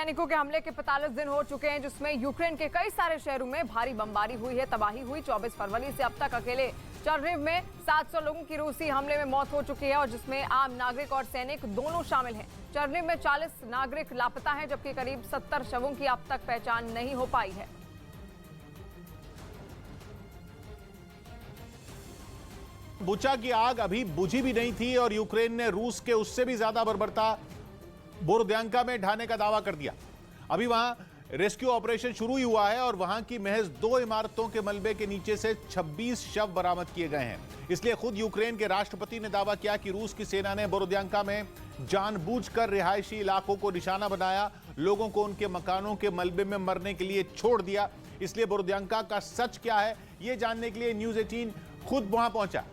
सैनिकों के हमले के 45 दिन हो चुके हैं, जिसमें यूक्रेन के कई सारे शहरों में भारी बमबारी हुई है, तबाही हुई। 24 फरवरी से अब तक अकेले चर्निव में 700 लोगों की रूसी हमले में मौत हो चुकी है, और जिसमें आम नागरिक और सैनिक दोनों शामिल हैं। चर्निव में 40 नागरिक लापता हैं, जबकि करीब 70 शवों की अब तक पहचान नहीं हो पाई है। बुचा की आग अभी बुझी भी नहीं थी और यूक्रेन ने रूस के उससे भी ज्यादा बर्बरता बोरोद्यांका में ढाने का दावा कर दिया। अभी वहां रेस्क्यू ऑपरेशन शुरू ही हुआ है और वहां की महज 2 इमारतों के मलबे के नीचे से 26 शव बरामद किए गए हैं। इसलिए खुद यूक्रेन के राष्ट्रपति ने दावा किया कि रूस की सेना ने बोरोद्यांका में जानबूझकर रिहायशी इलाकों को निशाना बनाया, लोगों को उनके मकानों के मलबे में मरने के लिए छोड़ दिया। इसलिए बोरोद्यांका का सच क्या है, यह जानने के लिए न्यूज 18 खुद वहां पहुंचा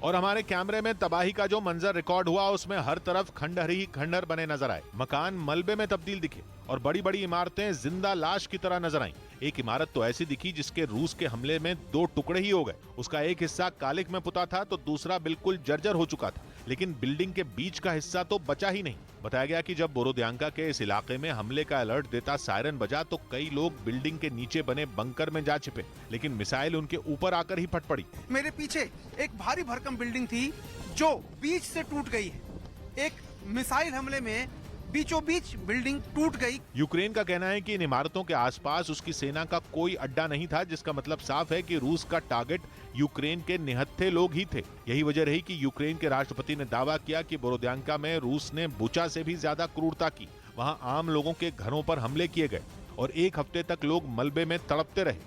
और हमारे कैमरे में तबाही का जो मंजर रिकॉर्ड हुआ उसमें हर तरफ खंडहर ही खंडहर बने नजर आए। मकान मलबे में तब्दील दिखे और बड़ी बड़ी इमारतें जिंदा लाश की तरह नजर आईं। एक इमारत तो ऐसी दिखी जिसके रूस के हमले में 2 टुकड़े ही हो गए। उसका एक हिस्सा कालिक में पुता था तो दूसरा बिल्कुल जर्जर हो चुका था, लेकिन बिल्डिंग के बीच का हिस्सा तो बचा ही नहीं। बताया गया कि जब बोरोद्यांका के इस इलाके में हमले का अलर्ट देता सायरन बजा तो कई लोग बिल्डिंग के नीचे बने बंकर में जा छिपे, लेकिन मिसाइल उनके ऊपर आकर ही फट पड़ी। मेरे पीछे एक भारी भरकम बिल्डिंग थी जो बीच से टूट गई है। एक मिसाइल हमले में बीचों बीच बिल्डिंग टूट गई। यूक्रेन का कहना है कि इन इमारतों के आसपास उसकी सेना का कोई अड्डा नहीं था, जिसका मतलब साफ है कि रूस का टारगेट यूक्रेन के निहत्थे लोग ही थे। यही वजह रही कि यूक्रेन के राष्ट्रपति ने दावा किया कि बोरोद्यांका में रूस ने बुचा से भी ज्यादा क्रूरता की। वहां आम लोगों के घरों पर हमले किए गए और 1 हफ्ते तक लोग मलबे में तड़पते रहे,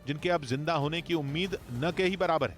जिनके अब जिंदा होने की उम्मीद न के ही बराबर है।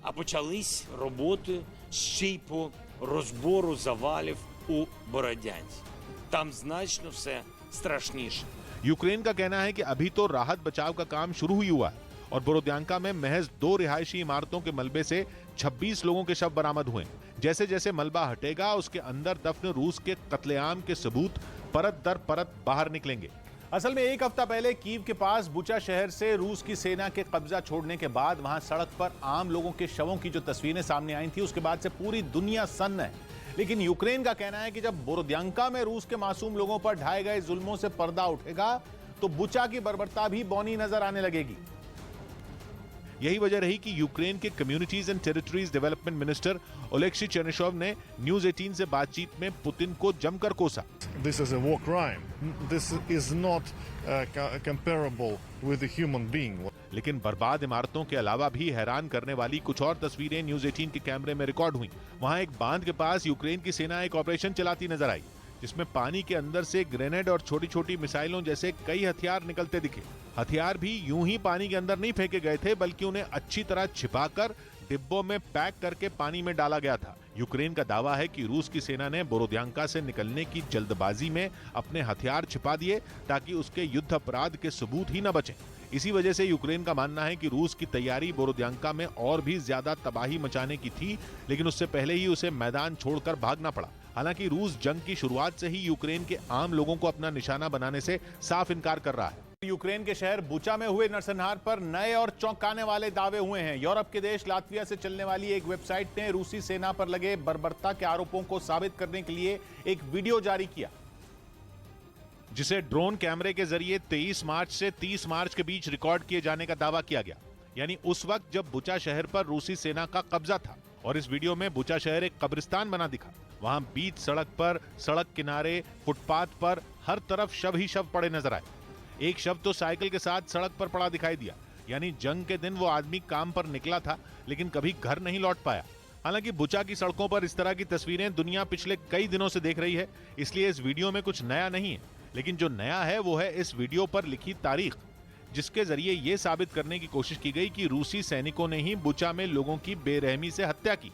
А почались роботи ще й по розбору завалів у Бородянці. Там значно все страшніше. यूक्रेन का कहना है कि अभी तो राहत बचाव का काम शुरू ही हुआ है और बोरोद्यांका में महज 2 रिहायशी इमारतों के मलबे से 26 लोगों के शव बरामद हुए। जैसे जैसे मलबा हटेगा उसके अंदर दफन रूस के कत्लेआम के सबूत परत दर परत बाहर निकलेंगे। असल में 1 हफ्ता पहले कीव के पास बुचा शहर से रूस की सेना के कब्जा छोड़ने के बाद वहां सड़क पर आम लोगों के शवों की जो तस्वीरें सामने आई थी, उसके बाद से पूरी दुनिया सन्न है। लेकिन यूक्रेन का कहना है कि जब बोरोद्यांका में रूस के मासूम लोगों पर ढाए गए जुल्मों से पर्दा उठेगा तो बुचा की बर्बरता भी बौनी नजर आने लगेगी। यही वजह रही कि यूक्रेन के communities and territories development minister Oleksiy Chernyshov ने न्यूज 18 से बातचीत में पुतिन को जमकर कोसा। This is a war crime. This is not comparable with a human being. लेकिन बर्बाद इमारतों के अलावा भी हैरान करने वाली कुछ और तस्वीरें न्यूज 18 के कैमरे में रिकॉर्ड हुई। वहां एक बांध के पास यूक्रेन की सेना एक ऑपरेशन चलाती नजर आई, जिसमें पानी के अंदर से ग्रेनेड और छोटी छोटी मिसाइलों जैसे कई हथियार निकलते दिखे। हथियार भी यूं ही पानी के अंदर नहीं फेंके गए थे, बल्कि उन्हें अच्छी तरह छिपाकर डिब्बों में पैक करके पानी में डाला गया था। यूक्रेन का दावा है कि रूस की सेना ने बोरोद्यांका से निकलने की जल्दबाजी में अपने हथियार छिपा दिए ताकि उसके युद्ध अपराध के सबूत ही न बचें। इसी वजह से यूक्रेन का मानना है कि रूस की तैयारी बोरोद्यांका में और भी ज्यादा तबाही मचाने की थी, लेकिन उससे पहले ही उसे मैदान छोड़कर भागना पड़ा। हालांकि रूस जंग की शुरुआत से ही यूक्रेन के आम लोगों को अपना निशाना बनाने से साफ इनकार कर रहा है। यूक्रेन के शहर बुचा में हुए नरसंहार पर नए और चौंकाने वाले दावे हुए हैं। यूरोप के देश लातविया से चलने वाली एक वेबसाइट ने रूसी सेना पर लगे बर्बरता के आरोपों को साबित करने के लिए एक वीडियो जारी किया, जिसे ड्रोन कैमरे के जरिए 23 मार्च से 30 मार्च के बीच रिकॉर्ड किए जाने का दावा किया गया, यानी उस वक्त जब बुचा शहर पर रूसी सेना का कब्जा था। और इस वीडियो में बुचा शहर एक कब्रिस्तान बना दिखा। वहां बीच सड़क पर, सड़क किनारे, फुटपाथ पर हर तरफ शव ही शव पड़े नजर आए। एक शव तो साइकिल के साथ सड़क पर पड़ा दिखाई दिया, यानी जंग के दिन वो आदमी काम पर निकला था लेकिन कभी घर नहीं लौट पाया। हालांकि बुचा की सड़कों पर इस तरह की तस्वीरें दुनिया पिछले कई दिनों से देख रही है, इसलिए इस वीडियो में कुछ नया नहीं है। लेकिन जो नया है वो है इस वीडियो पर लिखी तारीख, जिसके जरिए ये साबित करने की कोशिश की गई कि रूसी सैनिकों ने ही बुचा में लोगों की बेरहमी से हत्या की।